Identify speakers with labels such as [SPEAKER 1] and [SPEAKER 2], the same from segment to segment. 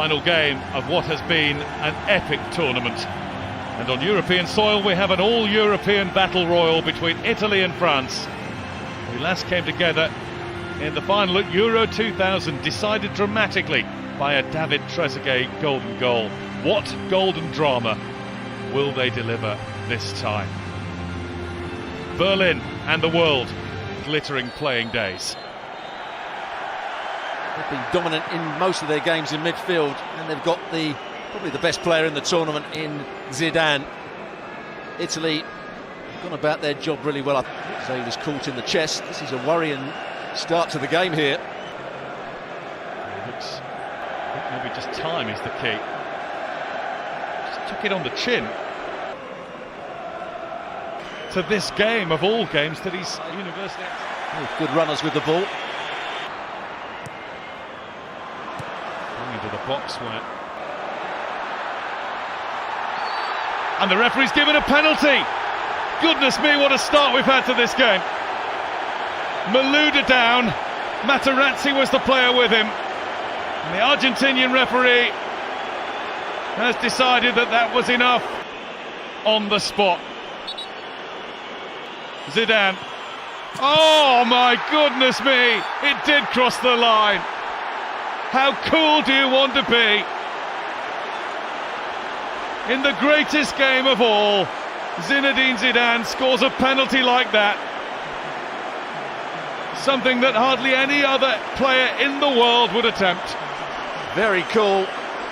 [SPEAKER 1] final game of what has been an epic tournament. And on European soil we have an all-European battle royal between Italy and France, who last came together in the final at Euro 2000, decided dramatically by a David Trezeguet golden goal. What golden drama will they deliver this time? Berlin and the world, glittering playing days.
[SPEAKER 2] They've been dominant in most of their games in midfield, and they've got probably the best player in the tournament in Zidane. Italy have gone about their job really well. So he was caught in the chest. This is a worrying start to the game here.
[SPEAKER 1] I think maybe just time is the key. Just took it on the chin. To this game of all games that he's universally...
[SPEAKER 2] Oh, good runners with the ball.
[SPEAKER 1] Into the box where... And the referee's given a penalty. Goodness me, what a start we've had to this game. Malouda down. Materazzi was the player with him. And the Argentinian referee has decided that that was enough on the spot. Zidane. Oh my goodness me, it did cross the line. How cool do you want to be? In the greatest game of all, Zinedine Zidane scores a penalty like that. Something that hardly any other player in the world would attempt.
[SPEAKER 2] Very cool.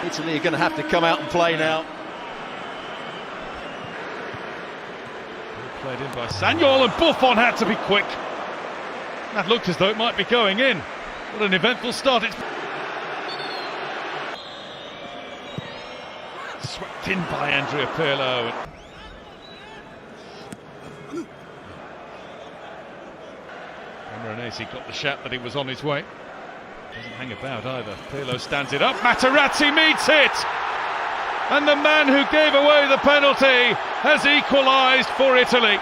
[SPEAKER 2] Italy are going to have to come out and play now.
[SPEAKER 1] Played in by Sagnol, and Buffon had to be quick. That looked as though it might be going in. What an eventful start. It's swept in by Andrea Pirlo. Camoranesi got the shout that he was on his way. Doesn't hang about either. Pirlo stands it up. Materazzi meets it! And the man who gave away the penalty has equalised for Italy.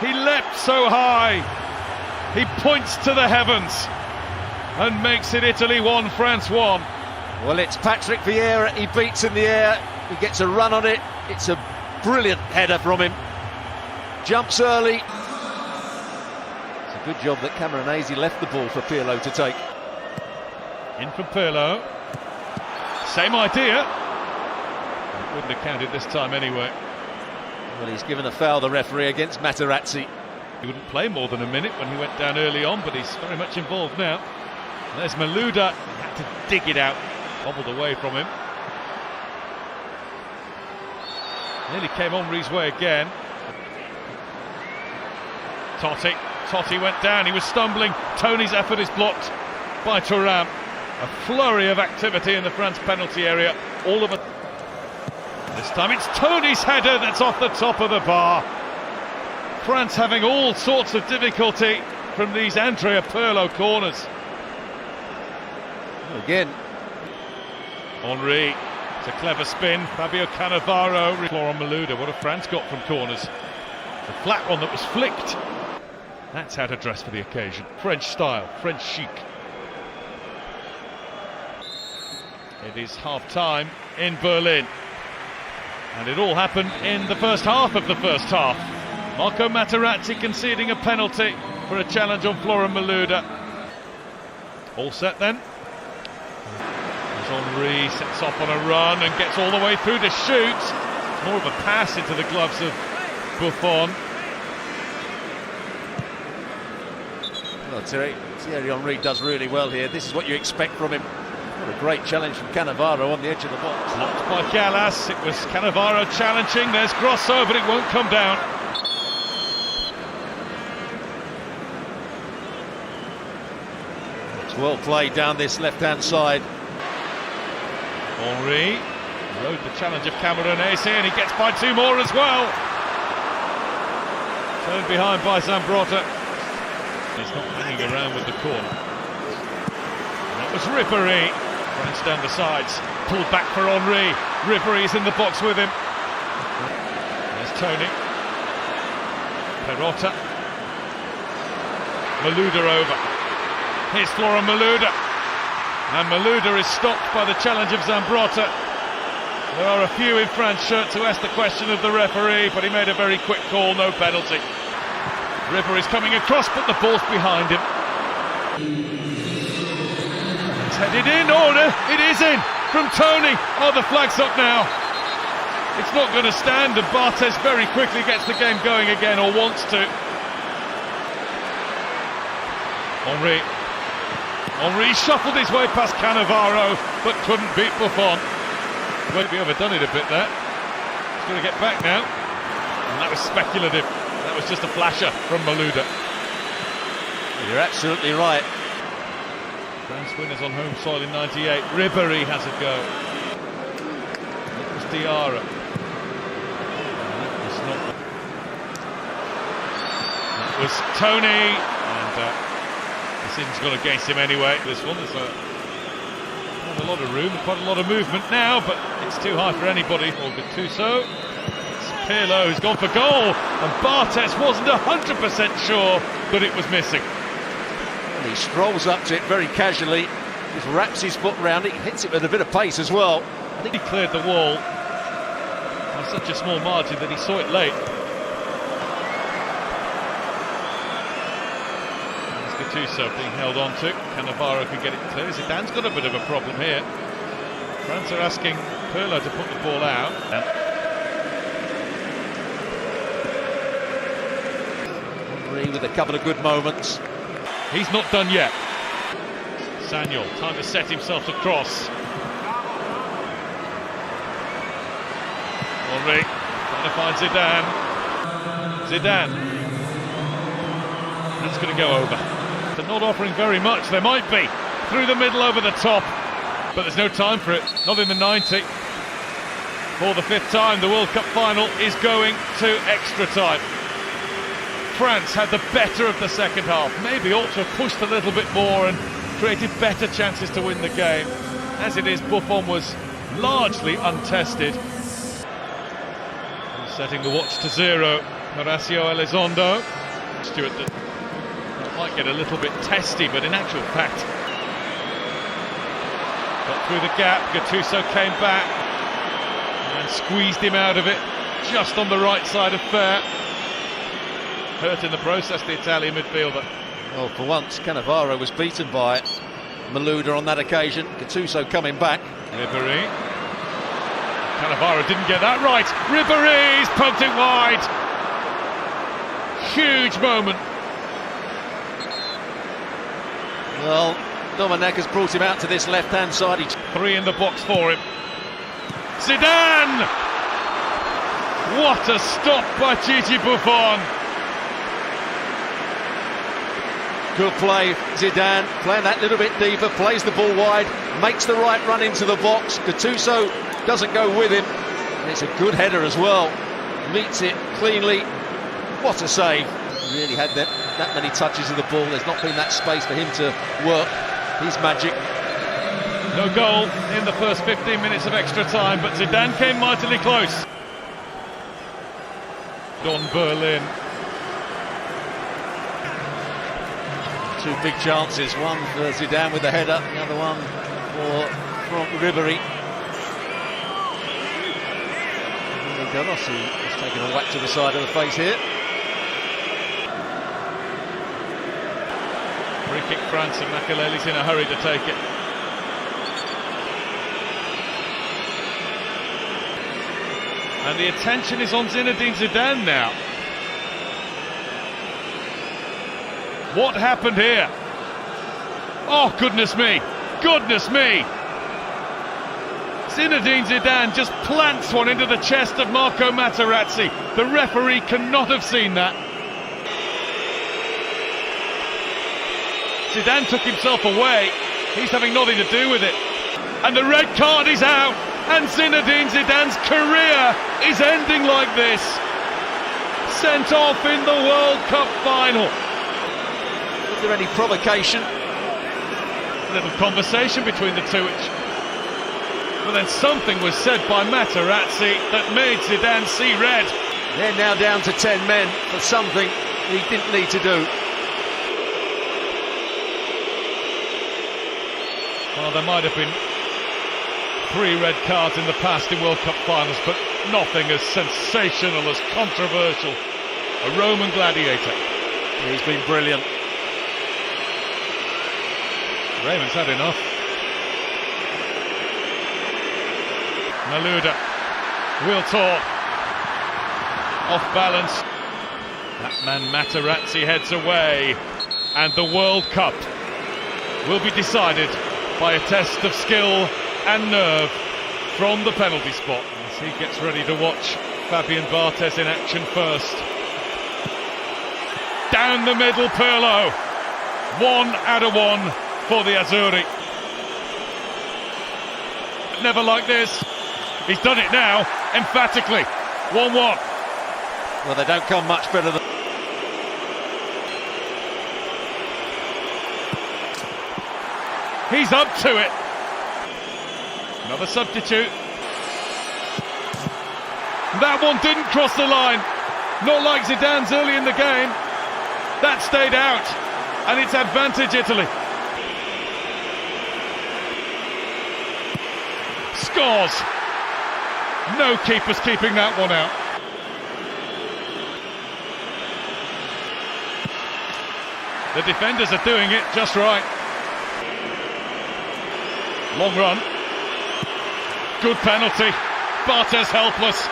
[SPEAKER 1] He leapt so high. He points to the heavens and makes it Italy 1, France 1.
[SPEAKER 2] Well, it's Patrick Vieira. He beats in the air. He gets a run on it. It's a brilliant header from him. Jumps early. Good job that Camoranesi left the ball for Pirlo to take.
[SPEAKER 1] In from Pirlo. Same idea. It wouldn't have counted this time anyway.
[SPEAKER 2] Well, he's given a foul, the referee, against Materazzi.
[SPEAKER 1] He wouldn't play more than a minute when he went down early on, but he's very much involved now. And there's Malouda. He had to dig it out. Bobbled away from him. Nearly came Henry's way again. Totti went down, he was stumbling. Tony's effort is blocked by Thuram. A flurry of activity in the France penalty area. All of it. This time it's Tony's header that's off the top of the bar. France having all sorts of difficulty from these Andrea Pirlo corners.
[SPEAKER 2] Again.
[SPEAKER 1] Henry, it's a clever spin. Fabio Cannavaro. Florent Malouda, what have France got from corners? The flat one that was flicked. That's how to dress for the occasion. French style, French chic. It is half-time in Berlin. And it all happened in the first half of the first half. Marco Materazzi conceding a penalty for a challenge on Florent Malouda. All set then. As Henry sets off on a run and gets all the way through to shoot. More of a pass into the gloves of Buffon.
[SPEAKER 2] Well, Thierry Henry does really well here. This is what you expect from him. What a great challenge from Cannavaro on the edge of the box.
[SPEAKER 1] Blocked by Gallas. It was Cannavaro challenging. There's Grosso, but it won't come down.
[SPEAKER 2] It's well played down this left-hand side.
[SPEAKER 1] Henry rode the challenge of Camoranesi, and he gets by two more as well. Turned behind by Zambrotta. He's not hanging around with the corner. And that was Ribéry. France down the sides. Pulled back for Henry. Ribéry's in the box with him. There's Tony. Perotta. Malouda over. Here's Florent Malouda. And Malouda is stopped by the challenge of Zambrotta. There are a few in France shirts who asked the question of the referee, but he made a very quick call, no penalty. River is coming across, but the ball's behind him. It's headed in, it is in from Tony. Oh, the flag's up now. It's not going to stand, and Barthez very quickly gets the game going again, or wants to. Henry shuffled his way past Cannavaro, but couldn't beat Buffon. Maybe overdone it a bit there. He's going to get back now. And that was speculative. That was just a flasher from Malouda.
[SPEAKER 2] You're absolutely right.
[SPEAKER 1] France winners on home soil in '98. Ribéry has a go. It was Diarra. That was Tony. And the decision's gone against him anyway. This one, there's quite a lot of room, quite a lot of movement now, but it's too high for anybody. Or Gattuso. It's Pirlo who's gone for goal, and Barthez wasn't 100% sure that it was missing.
[SPEAKER 2] And he strolls up to it very casually, just wraps his foot round it, hits it with a bit of pace as well.
[SPEAKER 1] I think he cleared the wall by such a small margin that he saw it late. Gattuso being held on to. Cannavaro could get it clear. Zidane's got a bit of a problem here. France are asking Pirlo to put the ball out.
[SPEAKER 2] Henry with a couple of good moments.
[SPEAKER 1] He's not done yet. Sagnol, time to set himself across. Henry trying to find Zidane. Zidane. That's going to go over. They're not offering very much. There might be through the middle over the top, but there's no time for it. Not in the 90. For the 5th time, the World Cup final is going to extra time. France had the better of the second half. Maybe ought to have pushed a little bit more and created better chances to win the game. As it is, Buffon was largely untested. Setting the watch to 0. Horacio Elizondo. Stuart that might get a little bit testy, but in actual fact got through the gap. Gattuso came back and squeezed him out of it just on the right side of fair. Hurt in the process, the Italian midfielder.
[SPEAKER 2] Well, for once Cannavaro was beaten by Malouda on that occasion. Gattuso coming back.
[SPEAKER 1] Ribéry. Cannavaro didn't get that right. Ribéry's poked it wide. Huge moment.
[SPEAKER 2] Well, Dominic has brought him out to this left-hand side.
[SPEAKER 1] 3 in the box for him. Zidane! What a stop by Gigi Buffon.
[SPEAKER 2] Good play, Zidane, playing that little bit deeper, plays the ball wide, makes the right run into the box. Gattuso doesn't go with him, and it's a good header as well. Meets it cleanly. What a save. Really had that many touches of the ball. There's not been that space for him to work. He's magic.
[SPEAKER 1] No goal in the first 15 minutes of extra time, but Zidane came mightily close. Don Berlin.
[SPEAKER 2] 2 big chances, one for Zidane with the header, the other one for Ribéry. Galossi has taken a whack to the side of the face here.
[SPEAKER 1] Free kick France, and Makelele's in a hurry to take it. And the attention is on Zinedine Zidane now. What happened here? Oh, goodness me! Goodness me! Zinedine Zidane just plants one into the chest of Marco Materazzi. The referee cannot have seen that. Zidane took himself away. He's having nothing to do with it. And the red card is out. And Zinedine Zidane's career is ending like this. Sent off in the World Cup final.
[SPEAKER 2] Was there any provocation?
[SPEAKER 1] A little conversation between the two. But then something was said by Materazzi that made Zidane see red.
[SPEAKER 2] They're now down to 10 men for something he didn't need to do.
[SPEAKER 1] Well, there might have been 3 red cards in the past in World Cup finals, but nothing as sensational, as controversial. A Roman gladiator.
[SPEAKER 2] He's been brilliant.
[SPEAKER 1] Raymond's had enough. Malouda, wheel tour, off balance. That man Materazzi heads away, and the World Cup will be decided by a test of skill and nerve from the penalty spot, as he gets ready to watch Fabian Barthez in action first. Down the middle, Pirlo. 1 out of 1 for the Azzurri. Never like this. He's done it now, emphatically. 1-1.
[SPEAKER 2] Well, they don't come much better than...
[SPEAKER 1] He's up to it. Another substitute. That one didn't cross the line. Not like Zidane's early in the game. That stayed out, and it's advantage Italy. Scores. No keeper's keeping that one out. The defenders are doing it just right. Long run. Good penalty. Barthez helpless.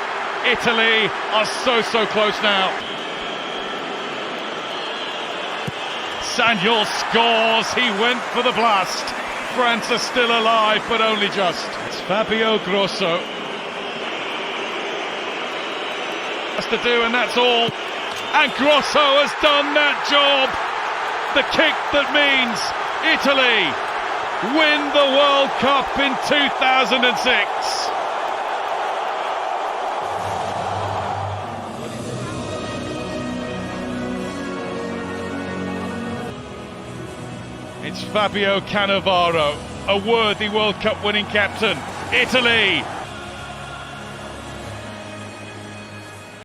[SPEAKER 1] Italy are so close now. Sagnol scores. He went for the blast. France are still alive, but only just. It's Fabio Grosso. Has to do, and that's all. And Grosso has done that job. The kick that means Italy win the World Cup in 2006. It's Fabio Cannavaro, a worthy World Cup winning captain. Italy